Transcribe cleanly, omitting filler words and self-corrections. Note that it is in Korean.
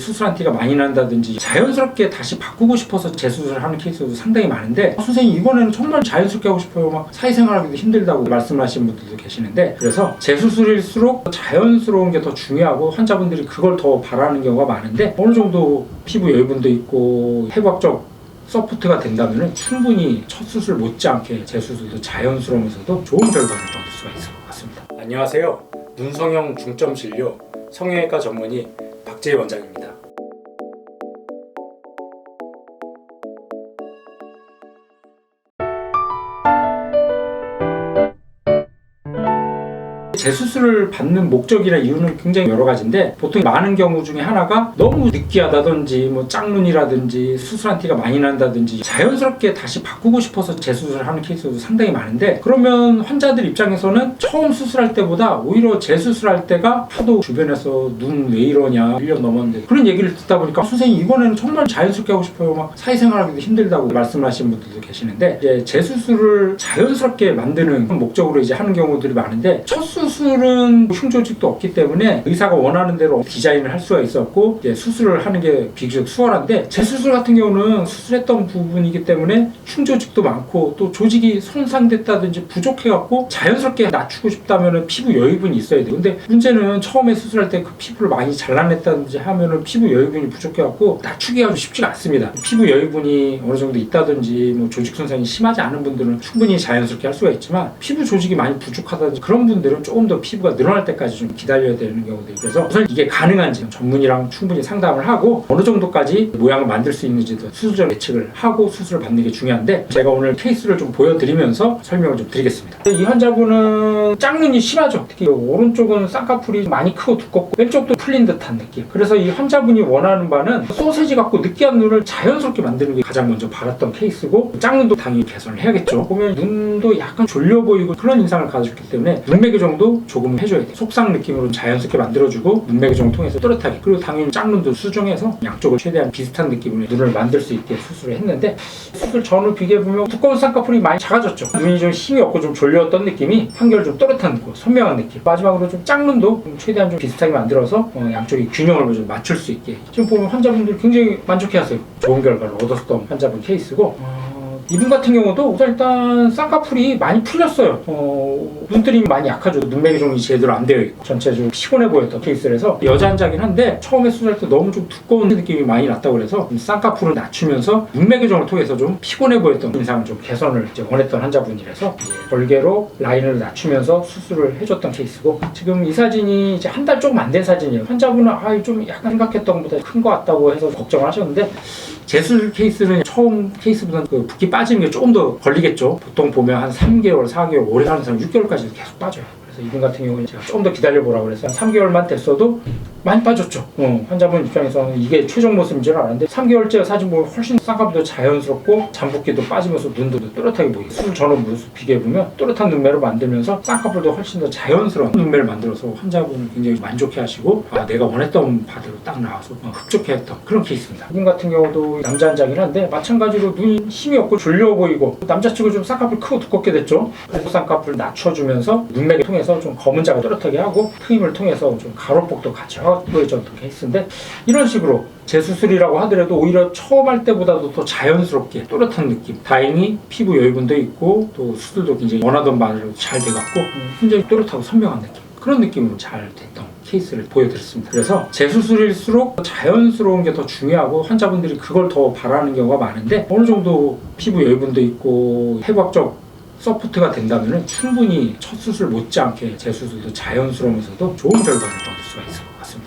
수술한 티가 많이 난다든지 자연스럽게 다시 바꾸고 싶어서 재수술을 하는 케이스도 상당히 많은데 선생님 이번에는 정말 자연스럽게 하고 싶어요. 막 사회생활하기도 힘들다고 말씀하시는 분들도 계시는데 그래서 재수술일수록 자연스러운 게 더 중요하고 환자분들이 그걸 더 바라는 경우가 많은데 어느 정도 피부 여유분도 있고 해부학적 서포트가 된다면 충분히 첫 수술 못지않게 재수술도 자연스러우면서도 좋은 결과를 얻을 수가 있을 것 같습니다. 안녕하세요. 눈성형 중점 진료 성형외과 전문의 박재희 원장입니다. 재수술을 받는 목적이나 이유는 굉장히 여러 가지인데 보통 많은 경우 중에 하나가 너무 느끼하다든지 뭐 짝눈이라든지 수술한 티가 많이 난다든지 자연스럽게 다시 바꾸고 싶어서 재수술을 하는 케이스도 상당히 많은데 그러면 환자들 입장에서는 처음 수술할 때보다 오히려 재수술할 때가 하도 주변에서 눈 왜 이러냐 1년 넘었는데 그런 얘기를 듣다 보니까 선생님 이번에는 정말 자연스럽게 하고 싶어요. 막 사회생활하기도 힘들다고 말씀하시는 분들도 계시는데 이제 재수술을 자연스럽게 만드는 목적으로 이제 하는 경우들이 많은데 첫 수술은 흉조직도 없기 때문에 의사가 원하는 대로 디자인을 할 수가 있었고 이제 수술을 하는 게 비교적 수월한데 재수술 같은 경우는 수술했던 부분이기 때문에 흉조직도 많고 또 조직이 손상됐다든지 부족해갖고 자연스럽게 낮추고 싶다면 피부 여유분이 있어야 돼요. 근데 문제는 처음에 수술할 때 그 피부를 많이 잘라냈다든지 하면은 피부 여유분이 부족해갖고 낮추기가 쉽지가 않습니다. 피부 여유분이 어느 정도 있다든지 뭐 조직 손상이 심하지 않은 분들은 충분히 자연스럽게 할 수가 있지만 피부 조직이 많이 부족하다든지 그런 분들은 조금 더 피부가 늘어날 때까지 좀 기다려야 되는 경우들이 그래서 우선 이게 가능한지 전문의랑 충분히 상담을 하고 어느 정도까지 모양을 만들 수 있는지도 수술적 예측을 하고 수술을 받는 게 중요한데 제가 오늘 케이스를 좀 보여드리면서 설명을 좀 드리겠습니다. 이 환자분은 짝눈이 심하죠. 특히 오른쪽은 쌍꺼풀이 많이 크고 두껍고 왼쪽도 풀린 듯한 느낌. 그래서 이 환자분이 원하는 바는 소세지 같고 느끼한 눈을 자연스럽게 만드는 게 가장 먼저 바랐던 케이스고 짝눈도 당연히 개선을 해야겠죠. 보면 눈도 약간 졸려 보이고 그런 인상을 가졌기 때문에 눈매교 정도 조금 해줘야 돼요. 속상 느낌으로 자연스럽게 만들어주고 눈매 교정을 통해서 또렷하게 그리고 당연히 짝눈도 수정해서 양쪽을 최대한 비슷한 느낌으로 눈을 만들 수 있게 수술을 했는데 수술 전후 비교해보면 두꺼운 쌍꺼풀이 많이 작아졌죠. 눈이 좀 힘이 없고 좀 졸렸던 느낌이 한결 좀 또렷한 느낌, 선명한 느낌. 마지막으로 좀 짝눈도 최대한 좀 비슷하게 만들어서 양쪽이 균형을 좀 맞출 수 있게 지금 보면 환자분들이 굉장히 만족해하세요. 좋은 결과를 얻었던 환자분 케이스고 이분 같은 경우도 일단 쌍꺼풀이 많이 풀렸어요. 눈들이 많이 약하죠. 눈매 교정이 제대로 안 되어 있고 전체적으로 피곤해 보였던 케이스라서 여자 환자긴 한데 처음에 수술할 때 너무 좀 두꺼운 느낌이 많이 났다고 그래서 쌍꺼풀을 낮추면서 눈매 교정을 통해서 좀 피곤해 보였던 인상을 좀 개선을 이제 원했던 환자분이라서 별개로 라인을 낮추면서 수술을 해줬던 케이스고 지금 이 사진이 이제 한 달 조금 안 된 사진이에요. 환자분은 좀 약간 생각했던 것보다 큰 것 같다고 해서 걱정을 하셨는데 재수술 케이스는 처음 케이스보다는 그 붓기 빠지는 게 조금 더 걸리겠죠. 보통 보면 한 3개월, 4개월, 오래 가는 사람 6개월까지도 계속 빠져요. 그래서 이분 같은 경우는 제가 조금 더 기다려보라고 그래서 한 3개월만 됐어도 많이 빠졌죠. 환자분 입장에서는 이게 최종 모습인 줄 알았는데 3개월째 사진 보면 훨씬 쌍꺼풀도 자연스럽고 잠붓기도 빠지면서 눈도 또렷하게 보이고 수술 전후 모습 비교해보면 또렷한 눈매를 만들면서 쌍꺼풀도 훨씬 더 자연스러운 눈매를 만들어서 환자분은 굉장히 만족해하시고 내가 원했던 바대로 딱 나와서 흡족해했던 그런 케이스입니다. 이분 같은 경우도 남자 환자긴 한데 마찬가지로 눈이 힘이 없고 졸려 보이고 남자 치고 좀 쌍꺼풀 크고 두껍게 됐죠. 그래서 쌍꺼풀 낮춰주면서 눈매를 통해서 좀 검은 자가 또렷하게 하고 트임을 통해서 좀 가로폭도 같이 보여줬던 케이스인데 이런 식으로 재수술이라고 하더라도 오히려 처음 할 때보다도 더 자연스럽게 또렷한 느낌 다행히 피부 여유분도 있고 또 수술도 굉장히 원하던 바대로 잘 돼갖고 굉장히 또렷하고 선명한 느낌 그런 느낌으로 잘 됐던 케이스를 보여드렸습니다. 그래서 재수술일수록 자연스러운 게 더 중요하고 환자분들이 그걸 더 바라는 경우가 많은데 어느 정도 피부 여유분도 있고 해부학적 서포트가 된다면 충분히 첫 수술 못지않게 재수술도 자연스러우면서도 좋은 결과를 얻을 수가 있을 것 같습니다.